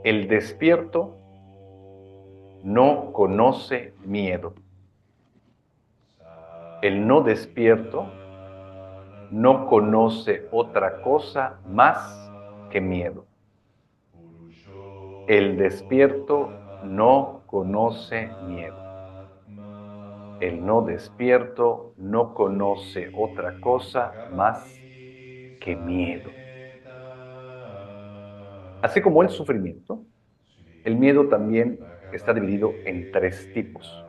El despierto no conoce miedo. El no despierto no conoce otra cosa más que miedo. El despierto no conoce miedo. El no despierto no conoce otra cosa más que miedo. Así como el sufrimiento, el miedo también está dividido en tres tipos.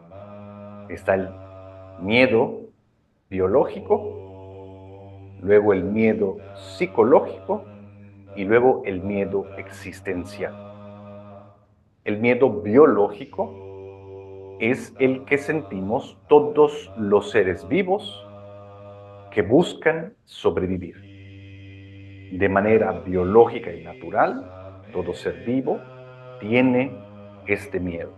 Está el miedo biológico, luego el miedo psicológico y luego el miedo existencial. El miedo biológico es el que sentimos todos los seres vivos que buscan sobrevivir. De manera biológica y natural, todo ser vivo tiene este miedo.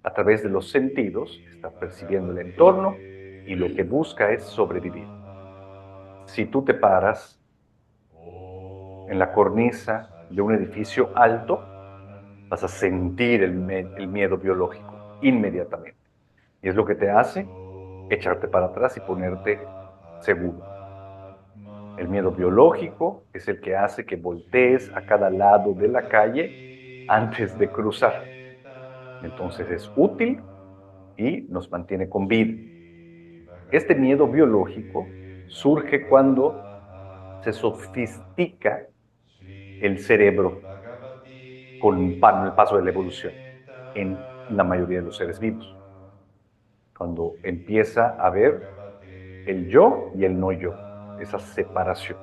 A través de los sentidos está percibiendo el entorno y lo que busca es sobrevivir. Si tú te paras en la cornisa de un edificio alto, vas a sentir el miedo biológico inmediatamente. Y es lo que te hace echarte para atrás y ponerte seguro. El miedo biológico es el que hace que voltees a cada lado de la calle antes de cruzar. Entonces es útil y nos mantiene con vida. Este miedo biológico surge cuando se sofistica el cerebro con el paso de la evolución en la mayoría de los seres vivos. Cuando empieza a haber el yo y el no yo, esa separación.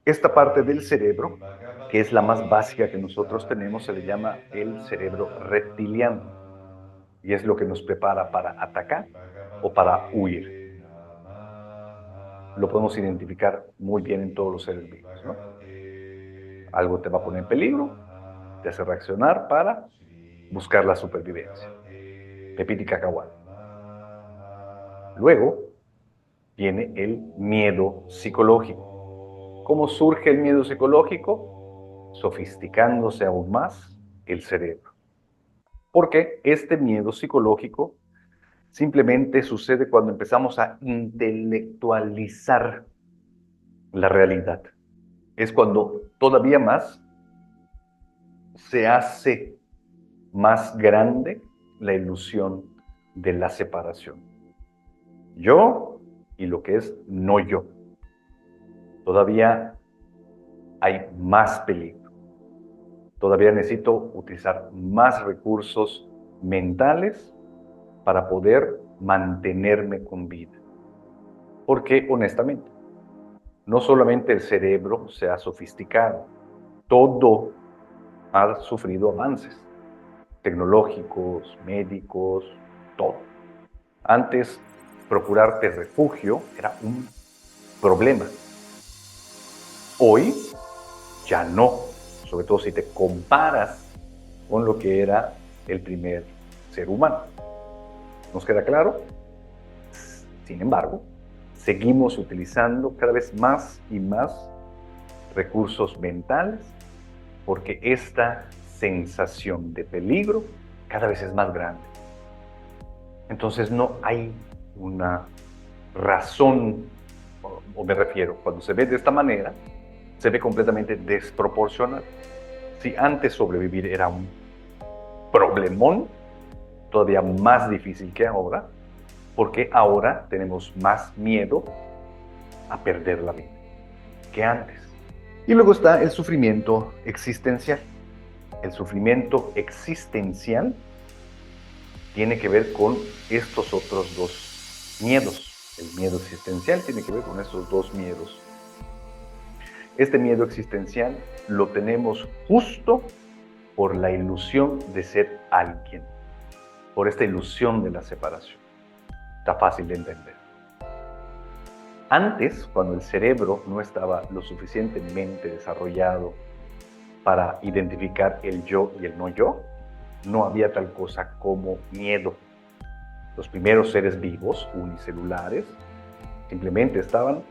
Esta parte del cerebro, que es la más básica que nosotros tenemos, se le llama el cerebro reptiliano. Y es lo que nos prepara para atacar o para huir. Lo podemos identificar muy bien en todos los seres vivos, ¿no? Algo te va a poner en peligro, te hace reaccionar para buscar la supervivencia. Pepito y cacahuate. Luego viene el miedo psicológico. ¿Cómo surge el miedo psicológico? Sofisticándose aún más el cerebro. Porque este miedo psicológico simplemente sucede cuando empezamos a intelectualizar la realidad. Es cuando todavía más se hace más grande la ilusión de la separación. Yo y lo que es no yo. Todavía hay más peligro. Todavía necesito utilizar más recursos mentales para poder mantenerme con vida. Porque, honestamente, no solamente el cerebro se ha sofisticado, todo ha sufrido avances tecnológicos, médicos, todo. Antes, procurarte refugio era un problema. Hoy, ya no, sobre todo si te comparas con lo que era el primer ser humano. ¿Nos queda claro? Sin embargo, seguimos utilizando cada vez más y más recursos mentales porque esta sensación de peligro cada vez es más grande. Entonces no hay una razón, o me refiero, cuando se ve de esta manera, se ve completamente desproporcional. Si antes sobrevivir era un problemón, todavía más difícil que ahora, porque ahora tenemos más miedo a perder la vida que antes. Y luego está el sufrimiento existencial. El sufrimiento existencial tiene que ver con estos otros dos miedos. El miedo existencial tiene que ver con estos dos miedos. Este miedo existencial lo tenemos justo por la ilusión de ser alguien, por esta ilusión de la separación. Está fácil de entender. Antes, cuando el cerebro no estaba lo suficientemente desarrollado para identificar el yo y el no yo, no había tal cosa como miedo. Los primeros seres vivos, unicelulares, simplemente estaban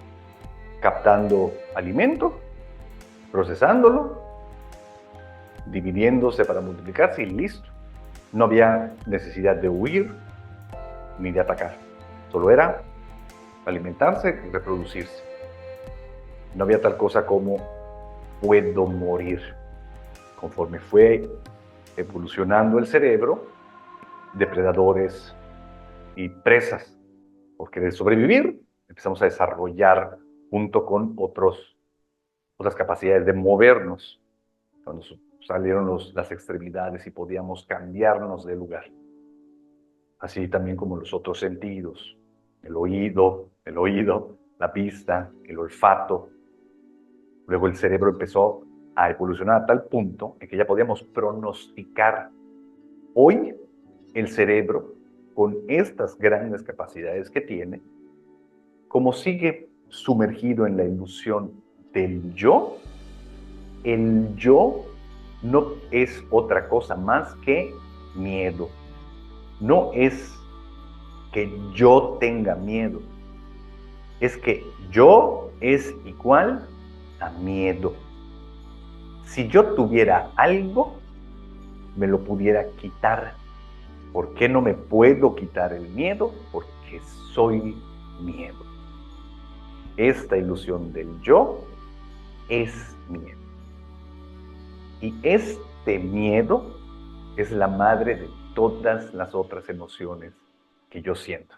captando alimento, procesándolo dividiéndose para multiplicarse y listo. No había necesidad de huir ni de atacar. Solo era alimentarse y reproducirse. No había tal cosa como puedo morir. Conforme fue evolucionando el cerebro, depredadores y presas, porque de sobrevivir empezamos a desarrollar junto con otras capacidades de movernos. Cuando salieron las extremidades y podíamos cambiarnos de lugar. Así también como los otros sentidos, el oído, la vista, el olfato. Luego el cerebro empezó a evolucionar a tal punto en que ya podíamos pronosticar. Hoy el cerebro, con estas grandes capacidades que tiene, como sigue sumergido en la ilusión del yo, el yo no es otra cosa más que miedo. No es que yo tenga miedo, es que yo es igual a miedo. Si yo tuviera algo, me lo pudiera quitar. ¿Por qué no me puedo quitar el miedo? Porque soy miedo. Esta ilusión del yo es miedo. Y este miedo es la madre de todas las otras emociones que yo siento.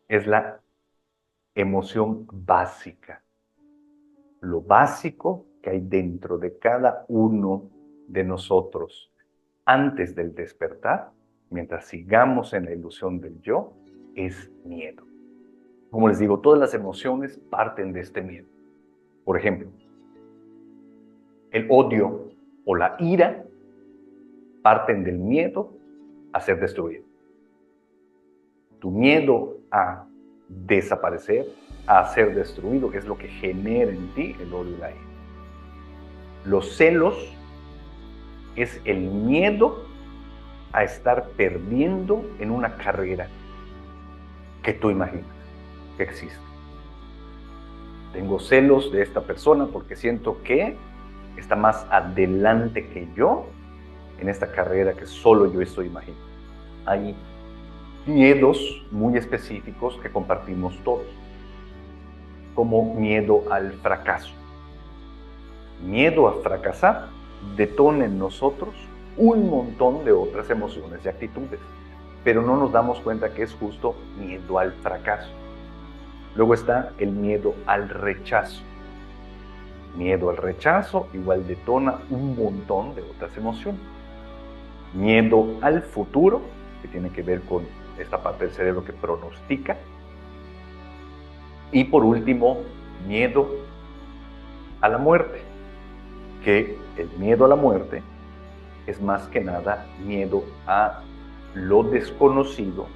Es la emoción básica. Lo básico que hay dentro de cada uno de nosotros antes del despertar, mientras sigamos en la ilusión del yo, es miedo. Como les digo, todas las emociones parten de este miedo. Por ejemplo, el odio o la ira parten del miedo a ser destruido. Tu miedo a desaparecer, a ser destruido, es lo que genera en ti el odio y la ira. Los celos es el miedo a estar perdiendo en una carrera que tú imaginas que existe. Tengo celos de esta persona porque siento que está más adelante que yo en esta carrera que solo yo estoy imaginando. Hay miedos muy específicos que compartimos todos, como miedo al fracaso. Miedo a fracasar detona en nosotros un montón de otras emociones y actitudes, pero no nos damos cuenta que es justo miedo al fracaso. Luego está el miedo al rechazo. Miedo al rechazo igual detona un montón de otras emociones. Miedo al futuro, que tiene que ver con esta parte del cerebro que pronostica. Y por último, miedo a la muerte, que el miedo a la muerte es más que nada miedo a lo desconocido,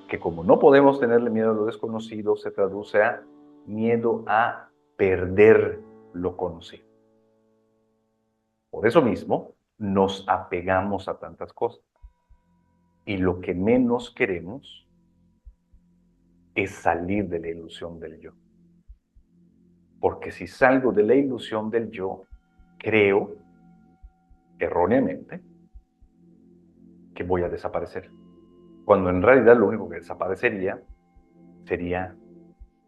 que como no podemos tenerle miedo a lo desconocido, se traduce a miedo a perder lo conocido. Por eso mismo, nos apegamos a tantas cosas. Y lo que menos queremos es salir de la ilusión del yo. Porque si salgo de la ilusión del yo, creo, erróneamente, que voy a desaparecer. Cuando en realidad lo único que desaparecería sería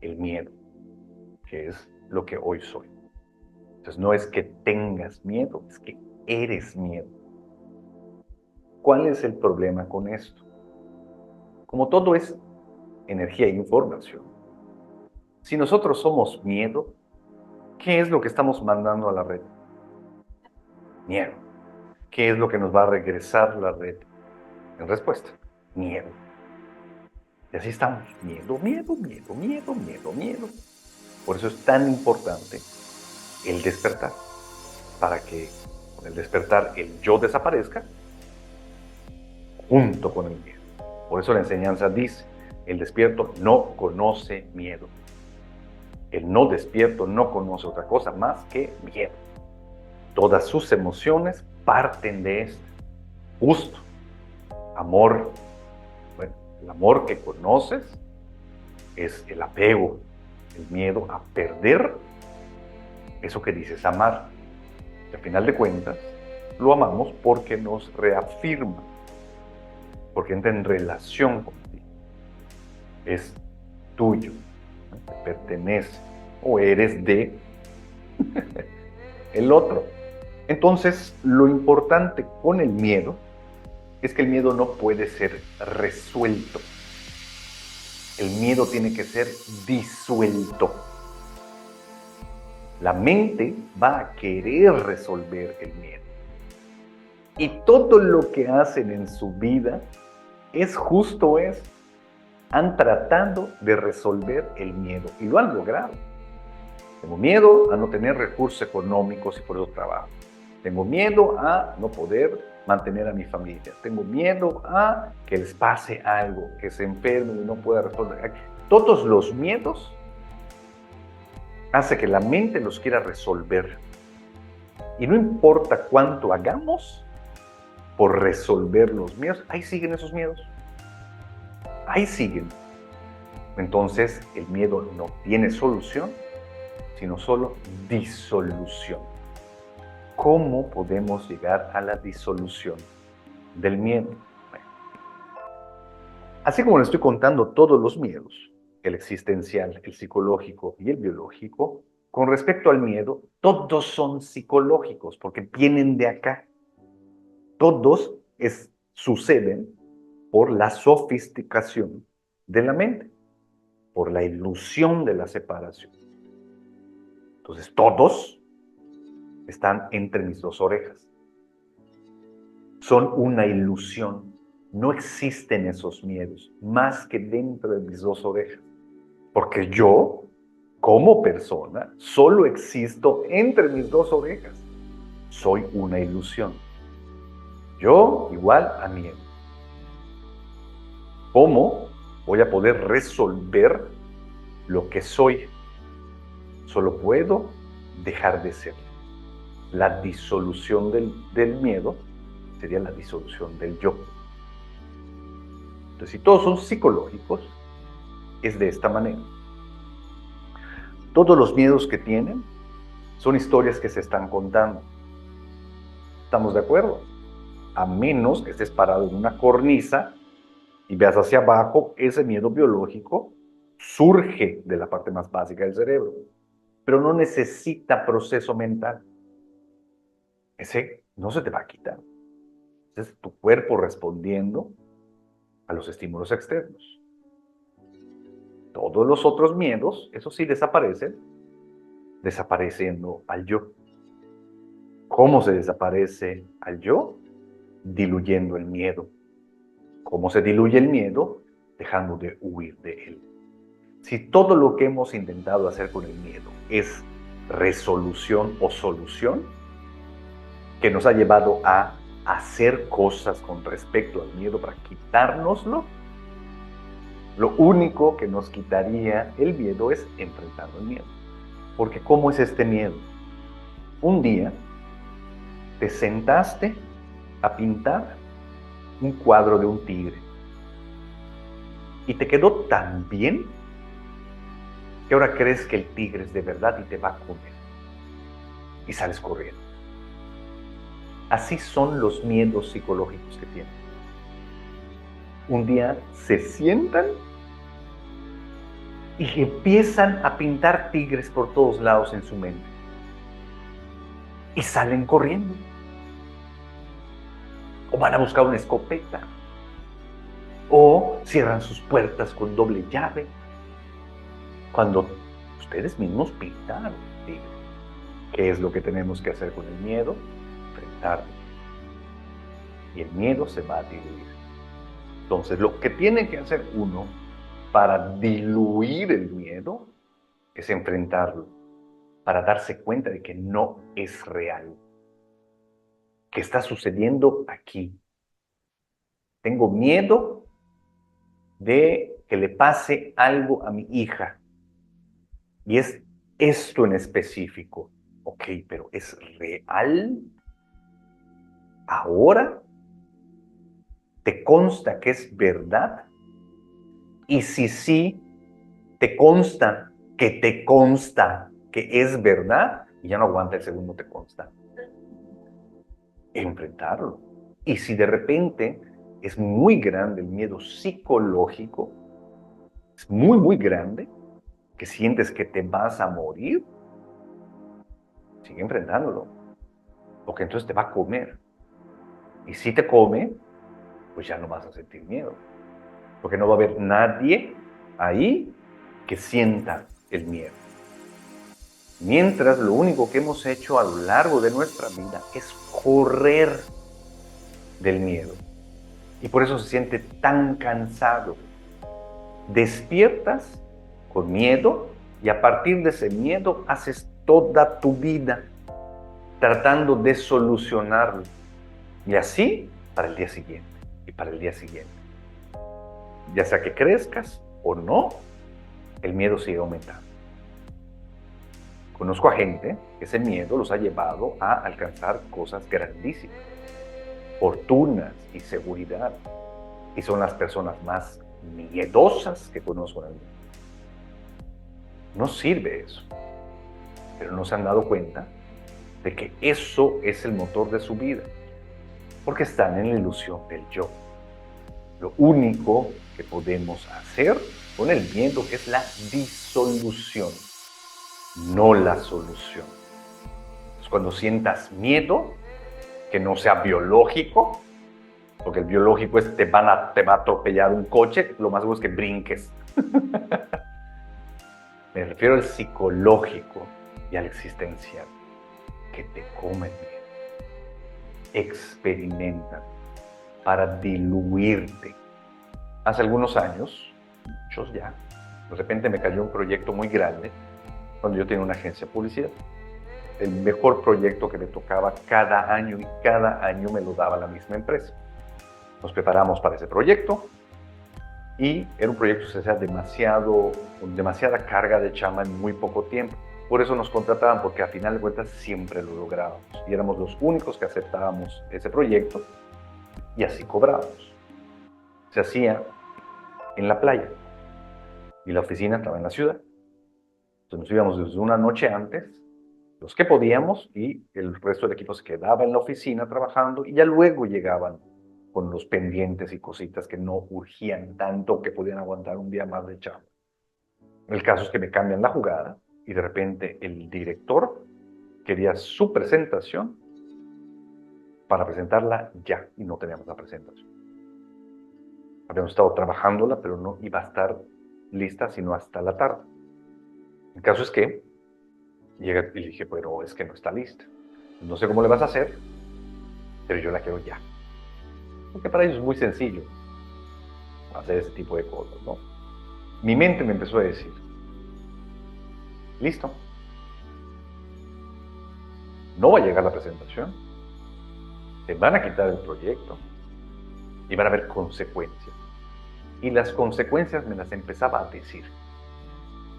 el miedo, que es lo que hoy soy. Entonces no es que tengas miedo, es que eres miedo. ¿Cuál es el problema con esto? Como todo es energía e información, si nosotros somos miedo, ¿qué es lo que estamos mandando a la red? Miedo. ¿Qué es lo que nos va a regresar la red en respuesta? Miedo. Y así estamos. Miedo, miedo, miedo, miedo, miedo, miedo. Por eso es tan importante el despertar. Para que con el despertar el yo desaparezca junto con el miedo. Por eso la enseñanza dice, el despierto no conoce miedo. El no despierto no conoce otra cosa más que miedo. Todas sus emociones parten de esto. Justo. Amor. Bueno, el amor que conoces es el apego, el miedo a perder eso que dices amar. Al final de cuentas, lo amamos porque nos reafirma, porque entra en relación contigo. Es tuyo, ¿no? Te pertenece o eres de el otro. Entonces, lo importante con el miedo es que el miedo no puede ser resuelto. El miedo tiene que ser disuelto. La mente va a querer resolver el miedo. Y todo lo que hacen en su vida es justo eso. Han tratado de resolver el miedo y lo han logrado. Tengo miedo a no tener recursos económicos y por eso trabajo. Tengo miedo a no poder mantener a mi familia. Tengo miedo a que les pase algo, que se enfermen y no pueda resolver. Todos los miedos hacen que la mente los quiera resolver. Y no importa cuánto hagamos por resolver los miedos, ahí siguen esos miedos. Ahí siguen. Entonces, el miedo no tiene solución, sino solo disolución. ¿Cómo podemos llegar a la disolución del miedo? Bueno, así como les estoy contando todos los miedos, el existencial, el psicológico y el biológico, con respecto al miedo, todos son psicológicos porque vienen de acá. Todos suceden por la sofisticación de la mente, por la ilusión de la separación. Entonces, todos están entre mis dos orejas. Son una ilusión. No existen esos miedos más que dentro de mis dos orejas. Porque yo, como persona, solo existo entre mis dos orejas. Soy una ilusión. Yo igual a miedo. ¿Cómo voy a poder resolver lo que soy? Solo puedo dejar de ser. La disolución del miedo sería la disolución del yo. Entonces, si todos son psicológicos, es de esta manera. Todos los miedos que tienen son historias que se están contando. ¿Estamos de acuerdo? A menos que estés parado en una cornisa y veas hacia abajo, ese miedo biológico surge de la parte más básica del cerebro, pero no necesita proceso mental. Ese no se te va a quitar. Ese es tu cuerpo respondiendo a los estímulos externos. Todos los otros miedos, eso sí, desaparecen, desapareciendo al yo. ¿Cómo se desaparece al yo? Diluyendo el miedo. ¿Cómo se diluye el miedo? Dejando de huir de él. Si todo lo que hemos intentado hacer con el miedo es resolución o solución, que nos ha llevado a hacer cosas con respecto al miedo para quitárnoslo, lo único que nos quitaría el miedo es enfrentando el miedo. Porque ¿cómo es este miedo? Un día te sentaste a pintar un cuadro de un tigre y te quedó tan bien que ahora crees que el tigre es de verdad y te va a comer y sales corriendo. Así son los miedos psicológicos que tienen. Un día se sientan y empiezan a pintar tigres por todos lados en su mente y salen corriendo. O van a buscar una escopeta, o cierran sus puertas con doble llave, cuando ustedes mismos pintaron el tigre. ¿Qué es lo que tenemos que hacer con el miedo? Enfrentarlo. Y el miedo se va a diluir. Entonces, lo que tiene que hacer uno para diluir el miedo es enfrentarlo, para darse cuenta de que no es real. ¿Qué está sucediendo aquí? Tengo miedo de que le pase algo a mi hija. Y es esto en específico. Ok, pero ¿es real? ¿Ahora? ¿Te consta que es verdad? Y si sí, te consta que es verdad, y ya no aguanta el segundo te consta. enfrentarlo. Y si de repente es muy grande el miedo psicológico, es muy, muy grande, que sientes que te vas a morir, sigue enfrentándolo, porque entonces te va a comer. Y si te come, pues ya no vas a sentir miedo, porque no va a haber nadie ahí que sienta el miedo. Mientras lo único que hemos hecho a lo largo de nuestra vida es correr del miedo. Y por eso se siente tan cansado. Despiertas con miedo y a partir de ese miedo haces toda tu vida tratando de solucionarlo. Y así para el día siguiente y para el día siguiente. Ya sea que crezcas o no, el miedo sigue aumentando. Conozco a gente que ese miedo los ha llevado a alcanzar cosas grandísimas, fortunas y seguridad. Y son las personas más miedosas que conozco en el mundo. No sirve eso, pero no se han dado cuenta de que eso es el motor de su vida, porque están en la ilusión del yo. Lo único que podemos hacer con el miedo es la disolución, no la solución. Entonces, cuando sientas miedo, que no sea biológico, porque el biológico es te va a atropellar un coche, lo más seguro es que brinques. Me refiero al psicológico y al existencial, que te come el miedo. Experimenta para diluirte. Hace algunos años, muchos ya, de repente me cayó un proyecto muy grande cuando yo tenía una agencia de publicidad. El mejor proyecto que me tocaba cada año y cada año me lo daba la misma empresa. Nos preparamos para ese proyecto y era un proyecto que se hacía con demasiada carga de chamba en muy poco tiempo. Por eso nos contrataban, porque a final de cuentas siempre lo lográbamos y éramos los únicos que aceptábamos ese proyecto y así cobrábamos. Se hacía en la playa y la oficina estaba en la ciudad. Entonces nos íbamos desde una noche antes, los que podíamos, y el resto del equipo se quedaba en la oficina trabajando y ya luego llegaban con los pendientes y cositas que no urgían tanto, que podían aguantar un día más de chamba. El caso es que me cambian la jugada y de repente el director quería su presentación para presentarla ya y no teníamos la presentación. Habíamos estado trabajándola, pero no iba a estar lista sino hasta la tarde. El caso es que llegué y le dije, pero es que no está lista. No sé cómo le vas a hacer, pero yo la quiero ya. Porque para ellos es muy sencillo hacer ese tipo de cosas, ¿no? Mi mente me empezó a decir, listo, no va a llegar la presentación, te van a quitar el proyecto y van a haber consecuencias. Y las consecuencias me las empezaba a decir,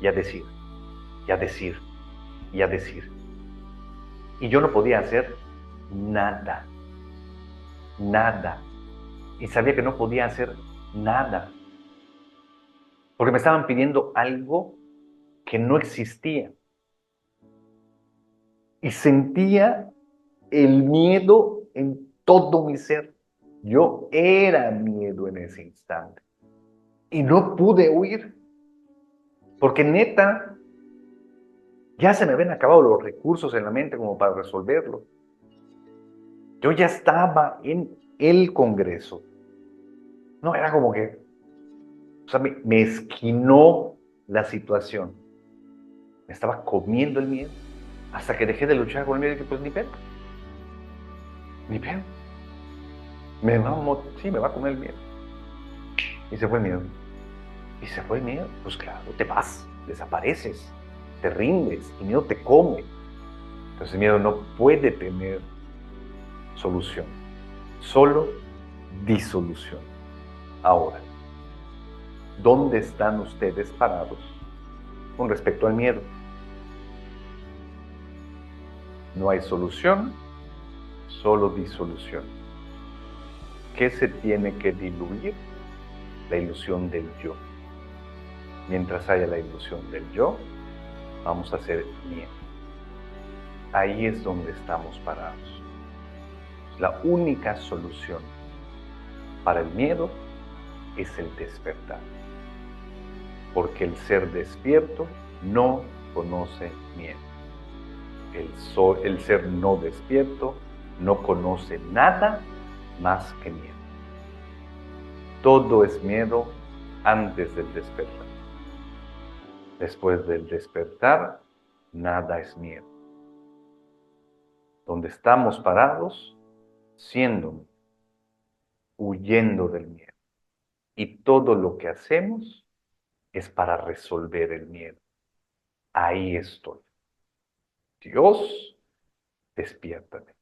y a decir, y a decir, y a decir. Y yo no podía hacer nada, nada. Y sabía que no podía hacer nada, porque me estaban pidiendo algo que no existía. Y sentía el miedo en todo mi ser. Yo era miedo en ese instante. Y no pude huir, porque neta, ya se me habían acabado los recursos en la mente como para resolverlo. Yo ya estaba en el Congreso. No, era como que, o sea, me esquinó la situación. Me estaba comiendo el miedo. Hasta que dejé de luchar con el miedo y dije, pues ni pedo. Ni pedo. Me va a comer el miedo. Y se fue el miedo. Y se fue el miedo. Pues claro, te vas, desapareces, te rindes, el miedo te come. Entonces el miedo no puede tener solución, solo disolución. Ahora, ¿dónde están ustedes parados con respecto al miedo? No hay solución, solo disolución. ¿Qué se tiene que diluir? La ilusión del yo. Mientras haya la ilusión del yo, vamos a hacer miedo. Ahí es donde estamos parados. La única solución para el miedo es el despertar. Porque el ser despierto no conoce miedo. El ser no despierto no conoce nada más que miedo. Todo es miedo antes del despertar. Después del despertar, nada es miedo. Donde estamos parados, siendo, huyendo del miedo. Y todo lo que hacemos es para resolver el miedo. Ahí estoy. Dios, despiértame.